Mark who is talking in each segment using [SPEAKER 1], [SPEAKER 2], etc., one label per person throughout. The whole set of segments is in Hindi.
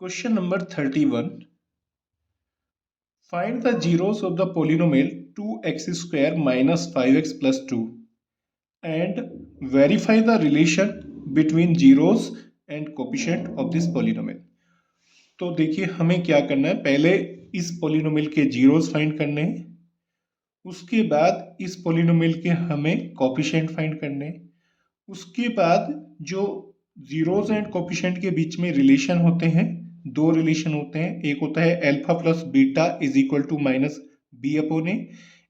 [SPEAKER 1] Question number 31. Find the zeros of the polynomial 2x square minus 5x plus 2 and verify the relation between zeros and coefficient of this polynomial. तो देखिए हमें क्या करना है, पहले इस पोलिनोमियल के जीरोस फाइंड करने हैं, उसके बाद इस पोलिनोमियल के हमें कोफिशिएंट फाइंड करने हैं, उसके बाद जो जीरोस एंड कोफिशिएंट के बीच में रिलेशन होते हैं, दो रिलेशन होते हैं, एक होता है alpha plus beta is equal to minus B upon A,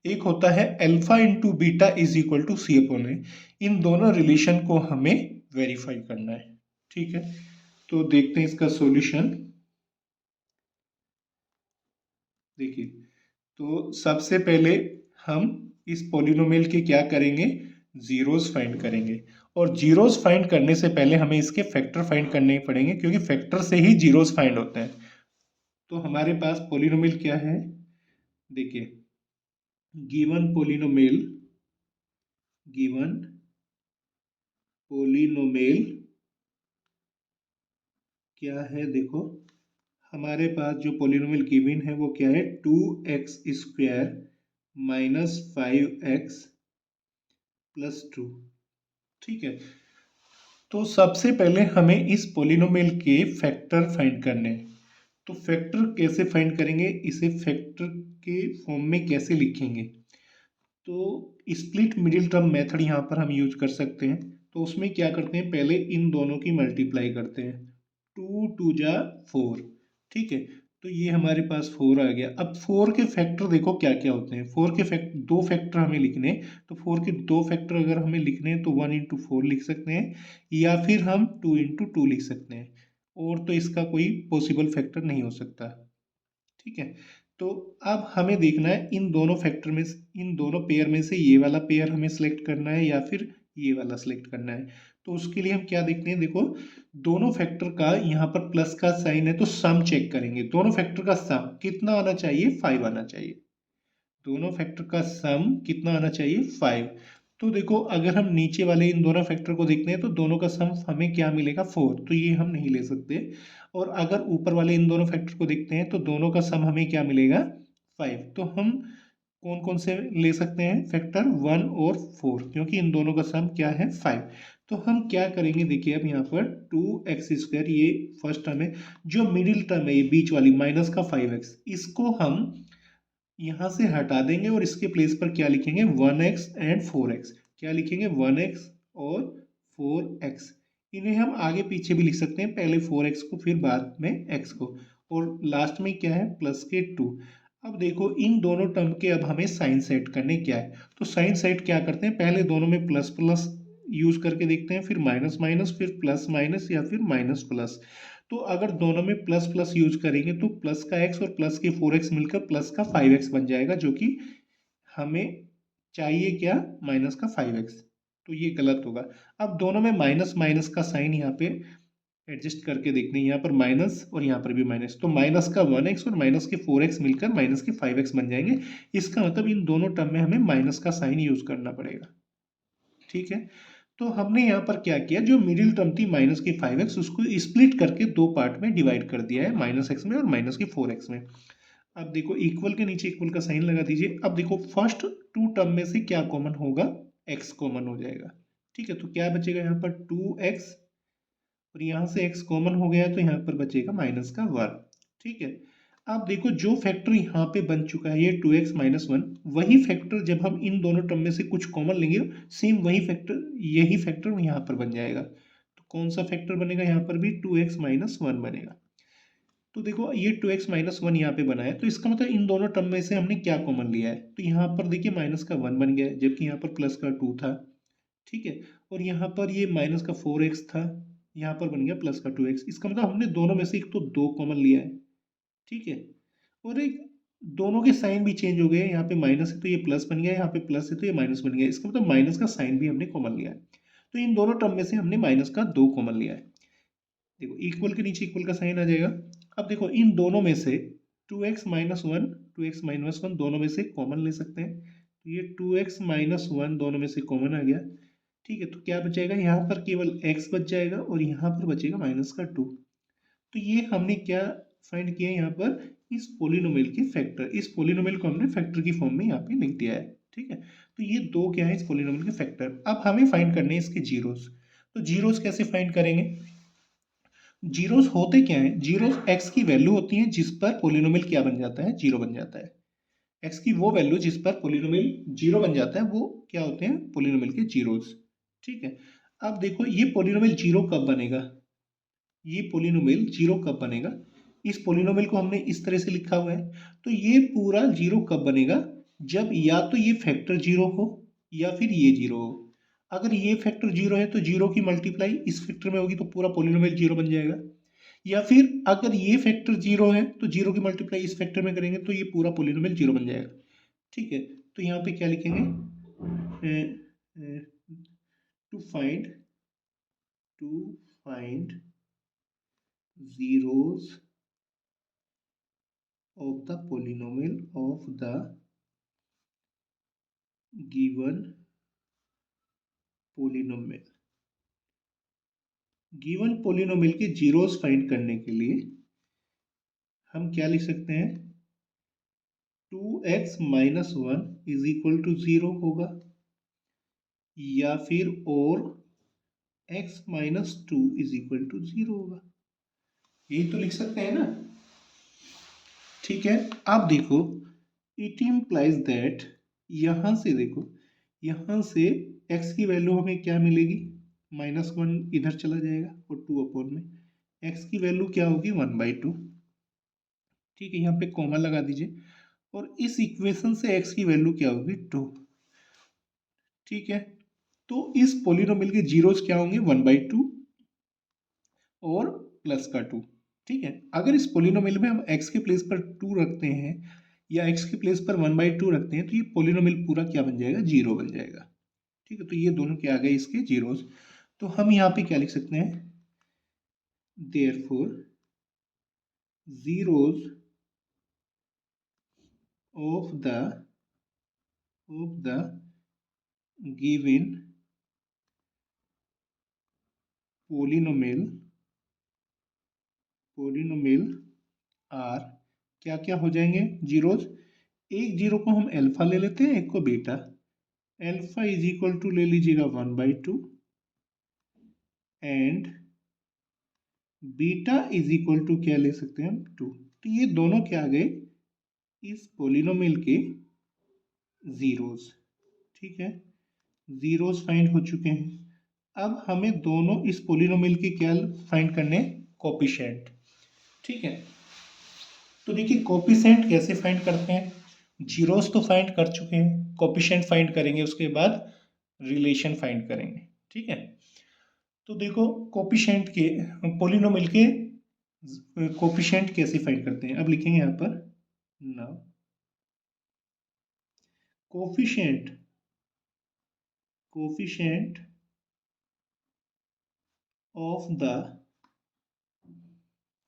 [SPEAKER 1] एक होता है alpha into beta is equal to C upon A. इन दोनों रिलेशन को हमें वेरीफाई करना है। ठीक है, तो देखते हैं इसका सॉल्यूशन। देखिए, तो सबसे पहले हम इस पॉलिनोमियल के क्या करेंगे, जीरोस फाइंड करेंगे, और जीरोस फाइंड करने से पहले हमें इसके फैक्टर फाइंड करने पड़ेंगे क्योंकि फैक्टर से ही जीरोस फाइंड होते हैं। तो हमारे पास पॉलिनोमियल क्या है, देखिए गिवन पॉलिनोमियल क्या है, देखो हमारे पास जो पॉलिनोमियल गिवन है वो क्या है, 2x square minus 5x plus 2। ठीक है, तो सबसे पहले हमें इस पॉलिनोमियल के फैक्टर फाइंड करने हैं। तो फैक्टर कैसे फाइंड करेंगे, इसे फैक्टर के फॉर्म में कैसे लिखेंगे, तो स्प्लिट मिडिल टर्म मेथड यहाँ पर हम यूज कर सकते हैं। तो उसमें क्या करते हैं, पहले इन दोनों की मल्टीप्लाई करते हैं, 2 2 जा 4। ठीक है, तो ये हमारे पास 4 आ गया। अब 4 के फैक्टर देखो क्या क्या होते हैं, 4 के दो फैक्टर हमें लिखने हैं, तो 4 के दो फैक्टर अगर हमें लिखने हैं तो 1 इंटू 4 लिख सकते हैं, या फिर हम 2 इंटू 2 लिख सकते हैं, और तो इसका कोई पॉसिबल फैक्टर नहीं हो सकता। ठीक है, तो अब हमें देखना है इन दोनों फैक्टर में, इन दोनों पेयर में से ये वाला पेयर हमें सिलेक्ट करना है या फिर ये वाला सिलेक्ट करना है। तो उसके लिए हम क्या देखते हैं, देखो दोनों फैक्टर का यहाँ पर प्लस का साइन है तो सम चेक करेंगे। दोनों फैक्टर का सम कितना आना चाहिए, 5 आना चाहिए। दोनों फैक्टर का सम कितना आना चाहिए, 5। तो देखो अगर हम नीचे वाले इन दोनों फैक्टर को देखते हैं तो दोनों का सम हमें क्या मिलेगा, 4, तो ये हम नहीं ले सकते। और अगर ऊपर वाले इन दोनों फैक्टर को देखते हैं तो दोनों का सम हमें क्या मिलेगा, 5। तो हम कौन कौन से ले सकते हैं फैक्टर, 1 और 4, क्योंकि इन दोनों का सम क्या है, 5। तो हम क्या करेंगे, देखिए अब यहाँ पर 2x स्क्वायर, ये फर्स्ट टर्म है, जो मिडिल टर्म है ये बीच वाली माइनस का 5x, इसको हम यहाँ से हटा देंगे और इसके प्लेस पर क्या लिखेंगे, 1x एंड 4x। क्या लिखेंगे, 1x और 4x। इन्हें हम आगे पीछे भी लिख सकते हैं, पहले 4x को फिर बाद में x को, और लास्ट में क्या है, प्लस के 2। अब देखो इन दोनों टर्म के अब हमें साइन सेट करने क्या है, तो साइन सेट क्या करते हैं, पहले दोनों में प्लस प्लस यूज करके देखते हैं, फिर माइनस माइनस, फिर प्लस माइनस, या फिर माइनस प्लस। तो अगर दोनों में प्लस प्लस यूज करेंगे तो प्लस का x और प्लस के 4x मिलकर प्लस का 5x बन जाएगा, जो कि हमें चाहिए क्या, माइनस का 5x। तो ये गलत होगा। अब दोनों में माइनस माइनस का साइन यहाँ पे एडजस्ट करके देखते हैं, यहाँ पर माइनस और यहाँ पर भी माइनस, तो माइनस का 1x और माइनस के 4x मिलकर माइनस के 5x बन जाएंगे। इसका मतलब इन दोनों टर्म में हमें माइनस का साइन यूज करना पड़ेगा। ठीक है, तो हमने यहाँ पर क्या किया, जो मिडिल टर्म थी माइनस की 5x, उसको स्प्लिट करके दो पार्ट में डिवाइड कर दिया है, माइनस एक्स में और माइनस की 4x में। अब देखो इक्वल के नीचे इक्वल का साइन लगा दीजिए। अब देखो फर्स्ट टू टर्म में से क्या कॉमन होगा, x कॉमन हो जाएगा। ठीक है, तो क्या बचेगा यहाँ पर 2x, और यहाँ से x कॉमन हो गया तो यहाँ पर बचेगा माइनस का 1। ठीक है, अब देखो जो फैक्टर यहाँ पे बन चुका है ये 2x माइनस 1, वही फैक्टर जब हम इन दोनों टर्म में से कुछ कॉमन लेंगे, सेम वही फैक्टर, यही फैक्टर यहाँ पर बन जाएगा। तो कौन सा फैक्टर बनेगा, यहाँ पर भी 2x माइनस 1 बनेगा। तो देखो ये 2x माइनस 1 यहाँ पे बना है, तो इसका मतलब इन दोनों टर्म में से हमने क्या कॉमन लिया है, तो यहाँ पर देखिए माइनस का 1 बन गया है, जबकि यहाँ पर प्लस का 2 था। ठीक है, और यहाँ पर ये माइनस का 4x था, यहाँ पर बन गया प्लस का 2x। इसका मतलब हमने दोनों में से एक तो 2 कॉमन लिया है। ठीक है, और एक दोनों के साइन भी चेंज हो गए, यहाँ पे माइनस है तो ये प्लस बन गया, यहाँ पे प्लस है तो ये माइनस बन गया। इसका मतलब माइनस का साइन भी हमने कॉमन लिया है। तो इन दोनों टर्म में से हमने माइनस का 2 कॉमन लिया है। देखो इक्वल के नीचे इक्वल का साइन आ जाएगा। अब देखो इन दोनों में से 2x माइनस 1, 2x माइनस 1 दोनों में से कॉमन ले सकते हैं, तो ये 2x माइनस 1 दोनों में से कॉमन आ गया। ठीक है, तो क्या बचेगा, यहाँ पर केवल x बच जाएगा और यहाँ पर बचेगा माइनस का 2। तो ये हमने क्या फाइंड किया यहाँ पर, इस पोलिनोमियल के फैक्टर। इस पोलिनोमियल को हमने फैक्टर की फॉर्म में यहाँ पे लिख दिया है, ठीक है। तो ये दो क्या है इस पोलिनोमियल के फैक्टर। अब हमें फाइंड करने हैं इसके जीरोस। तो जीरोस कैसे फाइंड करेंगे? जीरोस होते क्या है? जीरोस एक्स की वैल्यू होती है जिस पर पोलिनोमियल क्या बन जाता है, जीरो बन जाता है। एक्स की वो वैल्यू जिस पर पोलिनोमियल जीरो बन जाता है वो क्या होते हैं, पोलिनोमियल के जीरोस, ठीक है। अब देखो ये पोलिनोमियल जीरो कब बनेगा, ये पोलिनोमियल जीरो कब बनेगा? इस पोलिनोमियल को हमने इस तरह से लिखा हुआ है, तो ये पूरा जीरो कब बनेगा? जब या तो ये फैक्टर जीरो हो या फिर ये जीरो हो। अगर ये फैक्टर जीरो है तो जीरो की मल्टीप्लाई इस फैक्टर में होगी तो पूरा पोलिनोमियल जीरो बन जाएगा। या फिर अगर ये फैक्टर जीरो है तो जीरो की मल्टीप्लाई इस फैक्टर में करेंगे तो ये पूरा पोलिनोमियल जीरो बन जाएगा, ठीक है। तो यहाँ पे क्या लिखेंगे, to find zeros of the polynomial of the given polynomial। Given polynomial के जीरोस फाइंड करने के लिए हम क्या लिख सकते हैं, 2x minus one is equal to zero होगा, या फिर और x minus two is equal to zero होगा। यही तो लिख सकते हैं ना, ठीक है। अब देखो इट इम्प्लाइज दैट, यहां से देखो, यहां से x की वैल्यू हमें क्या मिलेगी, माइनस वन इधर चला जाएगा और टू अपॉन में x की वैल्यू क्या होगी, वन बाई टू, ठीक है। यहाँ पे कॉमा लगा दीजिए और इस इक्वेशन से x की वैल्यू क्या होगी, टू, ठीक है। तो इस पोलिनोमियल के जीरोस क्या होंगे, वन बाई टू और प्लस का टू, ठीक है। अगर इस पोलिनोमियल में हम x के प्लेस पर टू रखते हैं या x के प्लेस पर वन बाई टू रखते हैं तो ये पोलिनोमियल पूरा क्या बन जाएगा, जीरो बन जाएगा, ठीक है। तो ये दोनों क्या आ गए इसके जीरोस। तो हम यहाँ पे क्या लिख सकते हैं, therefore zeros of the given polynomial are क्या क्या हो जाएंगे जीरोस। एक जीरो को हम अल्फा ले लेते हैं, एक को beta. Alpha is equal to ले लीजिएगा one by two and beta is equal to क्या ले सकते हैं हम, टू। तो ये दोनों क्या आ गए इस पोलिनोमियल के जीरोस, ठीक है। जीरोस फाइंड हो चुके हैं। अब हमें दोनों इस पोलिनोमियल के क्या फाइंड करने, कोफिशिएंट, ठीक है। तो देखिए कोफिशिएंट कैसे फाइंड करते हैं, जीरोस तो फाइंड कर चुके हैं, कोफिशिएंट फाइंड करेंगे, उसके बाद रिलेशन फाइंड करेंगे, ठीक है। तो देखो कोफिशिएंट के, पोलिनोमियल के कोफिशिएंट कैसे फाइंड करते हैं, अब लिखेंगे यहाँ पर now coefficient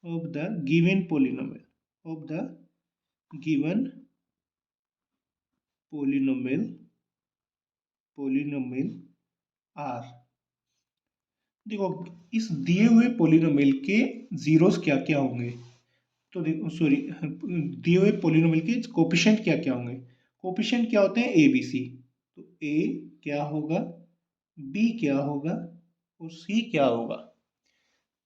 [SPEAKER 1] of the given polynomial, of the given polynomial r। देखो इस दिए हुए पोलिनोमियल के जीरोस क्या क्या होंगे, तो देखो सॉरी, दिए हुए पोलिनोमियल के कोफिशिएंट क्या क्या होंगे। कोफिशिएंट क्या होते हैं, ए बी सी। तो ए क्या होगा, बी क्या होगा और सी क्या होगा।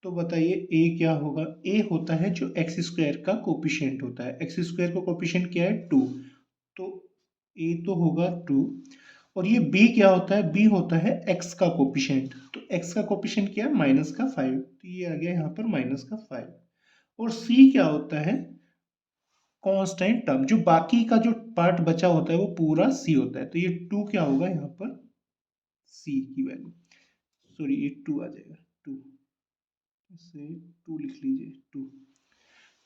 [SPEAKER 1] तो बताइए ए क्या होगा, ए होता है जो एक्स स्क्वायर का कोफिशिएंट होता है, एक्स स्क्वायर का कोफिशिएंट क्या है, टू। तो ए तो होगा टू। और ये बी क्या होता है, बी होता है एक्स का कोफिशिएंट। तो एक्स का कोफिशिएंट क्या है, माइनस का फाइव, तो ये आ गया यहाँ पर माइनस का फाइव। और सी क्या होता है, कांस्टेंट टर्म, जो बाकी का जो पार्ट बचा होता है वो पूरा सी होता है। तो ये टू क्या होगा यहाँ पर, सी की वैल्यू, सॉरी ये टू आ जाएगा, टू, इसे टू लिख लीजिए, टू,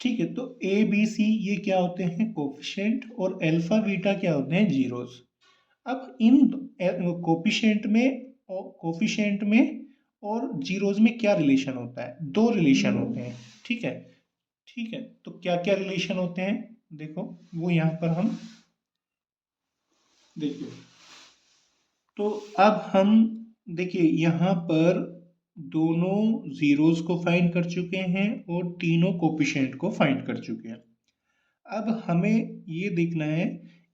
[SPEAKER 1] ठीक है। तो ए बी सी ये क्या होते हैं, कोफिशिएंट, और अल्फा बीटा क्या होते हैं, जीरोस। अब इन कोफिशिएंट में और जीरोस में क्या रिलेशन होता है, दो रिलेशन होते हैं, ठीक है, ठीक है। तो क्या क्या रिलेशन होते हैं देखो, वो यहाँ पर हम देखिए। तो अब हम देखिए यहाँ पर दोनों जीरोस को फाइंड कर चुके हैं और तीनों कोफिशिएंट को फाइंड कर चुके हैं। अब हमें ये देखना है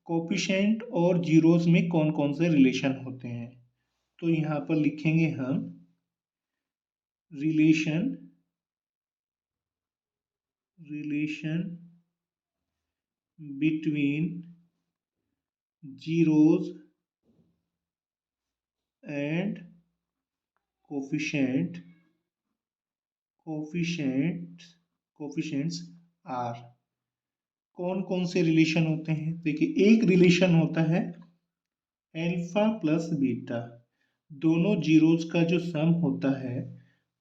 [SPEAKER 1] कोफिशिएंट और जीरोस में कौन कौन से रिलेशन होते हैं। तो यहाँ पर लिखेंगे हम relation between zeros and coefficients are. कौन कौन से रिलेशन होते हैं? देखिए, एक रिलेशन होता है अल्फा प्लस बीटा। दोनों जीरोस का जो सम होता है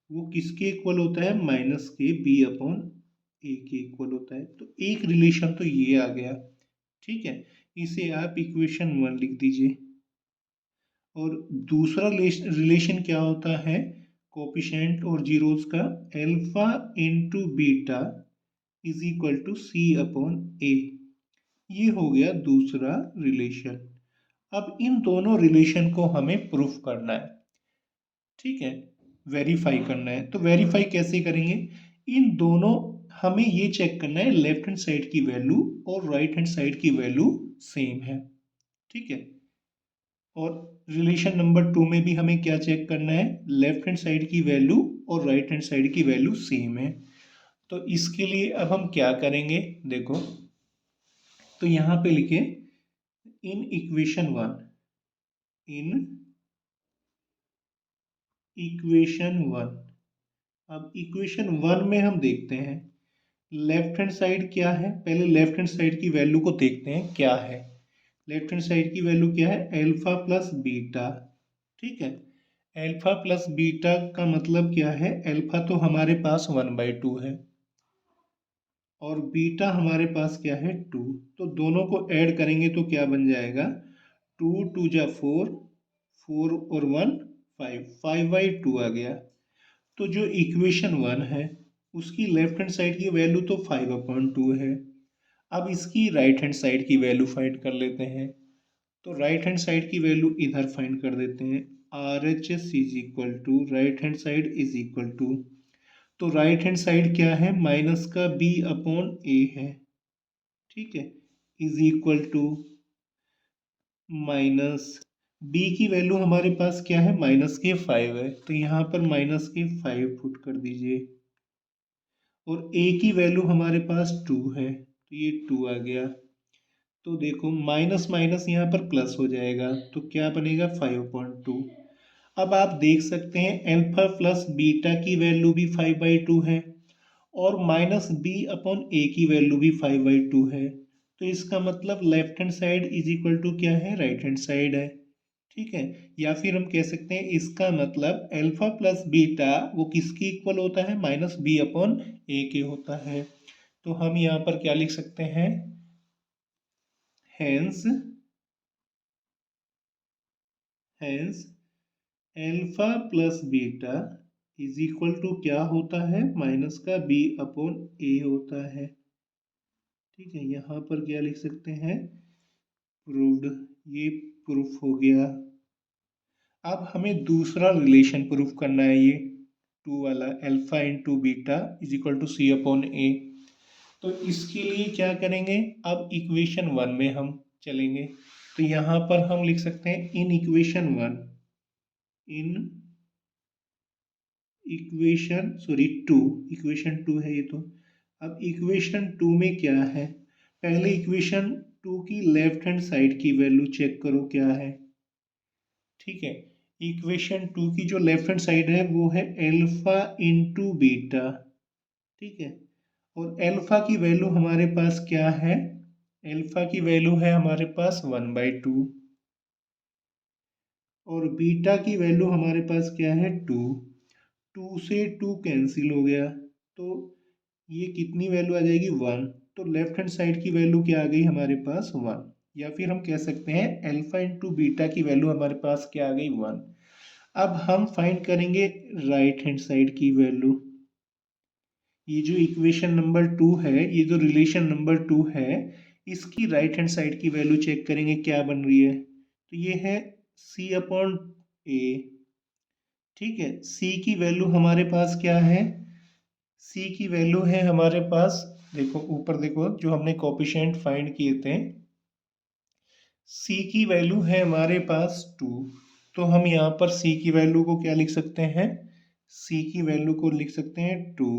[SPEAKER 1] वो किसके इक्वल होता है? माइनस के बी अपॉन ए के इक्वल होता है। तो एक रिलेशन तो ये आ गया, ठीक है, इसे आप इक्वेशन 1 लिख दीजिए। और दूसरा रिलेशन क्या होता है कोफिशिएंट और जीरोस का? Alpha into beta is equal to C upon A. ये हो गया दूसरा रिलेशन। अब इन दोनों रिलेशन को हमें प्रूफ करना है, ठीक है, वेरीफाई करना है। तो वेरीफाई कैसे करेंगे? इन दोनों हमें ये चेक करना है लेफ्ट हैंड साइड की वैल्यू और राइट हैंड साइड की वैल्यू सेम है, ठीक है। और रिलेशन नंबर 2 में भी हमें क्या चेक करना है? लेफ्ट हैंड साइड की वैल्यू और राइट हैंड साइड की वैल्यू सेम है। तो इसके लिए अब हम क्या करेंगे? देखो, तो यहाँ पे लिखे इन इक्वेशन 1 अब इक्वेशन 1 में हम देखते हैं लेफ्ट हैंड साइड क्या है। पहले लेफ्ट हैंड साइड की वैल्यू को देखते हैं क्या है। लेफ्ट हैंड साइड की वैल्यू क्या है? अल्फा प्लस बीटा, ठीक है। अल्फा प्लस बीटा का मतलब क्या है? अल्फा तो हमारे पास 1/2 है और बीटा हमारे पास क्या है? 2। तो दोनों को ऐड करेंगे तो क्या बन जाएगा? 2 2 जा 4, 4 और 1 5, 5/2 आ गया। तो जो इक्वेशन 1 है उसकी लेफ्ट हैंड साइड की वैल्यू तो 5/2 है। अब इसकी राइट हैंड साइड की वैल्यू फाइंड कर लेते हैं। तो राइट हैंड साइड की वैल्यू इधर फाइंड कर देते हैं। RHS is equal to right hand side is equal to, तो राइट हैंड साइड क्या है? माइनस का b अपॉन ए है, ठीक है, is equal to minus b की वैल्यू हमारे पास क्या है? माइनस के 5 है, तो यहाँ पर माइनस के 5 पुट कर दीजिए। और a की वैल्यू हमारे पास 2 है, तो ये 2 आ गया। तो देखो, माइनस माइनस यहाँ पर प्लस हो जाएगा, तो क्या बनेगा? 5/2। अब आप देख सकते हैं अल्फा प्लस बीटा की वैल्यू भी 5/2 है और माइनस बी अपॉन ए की वैल्यू भी 5/2 है। तो इसका मतलब left hand side is equal to क्या है? राइट हैंड साइड है, ठीक है। या फिर हम कह सकते हैं इसका मतलब अल्फा प्लस बीटा वो किसकी इक्वल होता है? माइनस बी अपॉन ए के होता है। तो हम यहाँ पर क्या लिख सकते हैं? Hence alpha plus beta is equal to क्या होता है? माइनस का बी अपॉन ए होता है, ठीक है। यहाँ पर क्या लिख सकते हैं? प्रूव्ड। ये प्रूफ हो गया। अब हमें दूसरा रिलेशन प्रूफ करना है, ये 2 वाला, alpha into beta is equal to C upon A. तो इसके लिए क्या करेंगे? अब इक्वेशन 1 में हम चलेंगे। तो यहाँ पर हम लिख सकते हैं इन इक्वेशन 1 इक्वेशन 2 है ये तो। अब इक्वेशन 2 में क्या है? पहले इक्वेशन 2 की लेफ्ट हैंड साइड की वैल्यू चेक करो क्या है, ठीक है। इक्वेशन 2 की जो लेफ्ट हैंड साइड है वो है अल्फा इंटू बीटा, ठीक है। और अल्फा की वैल्यू हमारे पास क्या है? अल्फा की वैल्यू है हमारे पास 1/2 और बीटा की वैल्यू हमारे पास क्या है? 2। 2 से 2 कैंसिल हो गया, तो ये कितनी वैल्यू आ जाएगी? 1। तो लेफ्ट हैंड साइड की वैल्यू क्या आ गई हमारे पास? 1। या फिर हम कह सकते हैं अल्फा इंटू बीटा की वैल्यू हमारे पास क्या आ गई? 1। अब हम फाइंड करेंगे राइट हैंड साइड की वैल्यू। ये जो इक्वेशन नंबर 2 है, ये जो रिलेशन नंबर 2 है, इसकी राइट हैंड साइड की वैल्यू चेक करेंगे क्या बन रही है। तो ये है सी अपॉन ए ठीक है। c की वैल्यू हमारे पास क्या है, c की वैल्यू है हमारे पास, देखो ऊपर देखो जो हमने कोफिशिएंट फाइंड किए थे, c की वैल्यू है हमारे पास 2। तो हम यहाँ पर c की वैल्यू को क्या लिख सकते हैं, c की वैल्यू को लिख सकते हैं 2।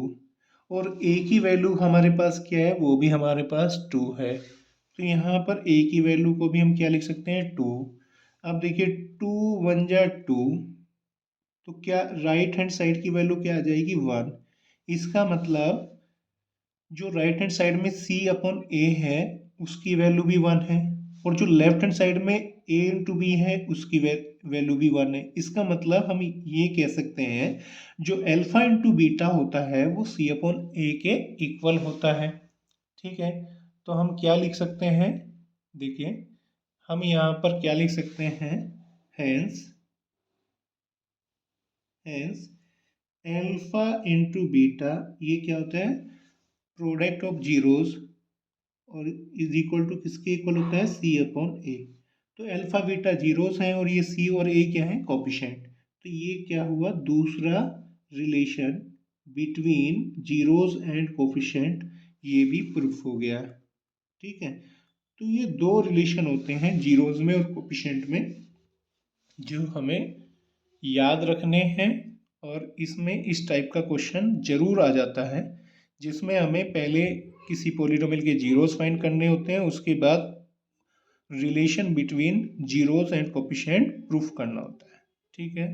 [SPEAKER 1] और a की वैल्यू हमारे पास क्या है, वो भी हमारे पास 2 है। तो यहाँ पर a की वैल्यू को भी हम क्या लिख सकते हैं 2। अब देखिए 2 1 जा 2, तो क्या राइट हैंड साइड की वैल्यू क्या आ जाएगी 1। इसका मतलब जो राइट हैंड साइड में c अपॉन a है उसकी वैल्यू भी 1 है, और जो लेफ्ट हैंड साइड में a इंटू बी है उसकी वैल्यू भी 1 है। इसका मतलब हम ये कह सकते हैं जो अल्फा इंटू बीटा होता है वो c अपॉन a के इक्वल होता है। ठीक है, तो हम क्या लिख सकते हैं, देखिए हम यहाँ पर क्या लिख सकते हैं, हेंस अल्फा इंटू बीटा ये क्या होता है, प्रोडक्ट ऑफ जीरोस, और इज इक्वल टू किसके इक्वल होता है, c अपॉन ए। तो अल्फा बीटा जीरोस हैं और ये c और a क्या है, कोफिशिएंट। तो ये क्या हुआ, दूसरा relation between zeros and coefficient, ये भी प्रूफ हो गया। ठीक है, तो ये दो रिलेशन होते हैं जीरोस में और कोफिशिएंट में जो हमें याद रखने हैं, और इसमें इस टाइप का क्वेश्चन जरूर आ जाता है जिसमें हमें पहले किसी पॉलिनोमियल के जीरोस फाइंड करने होते हैं, उसके बाद relation between zeros and coefficient proof करना होता है। ठीक है।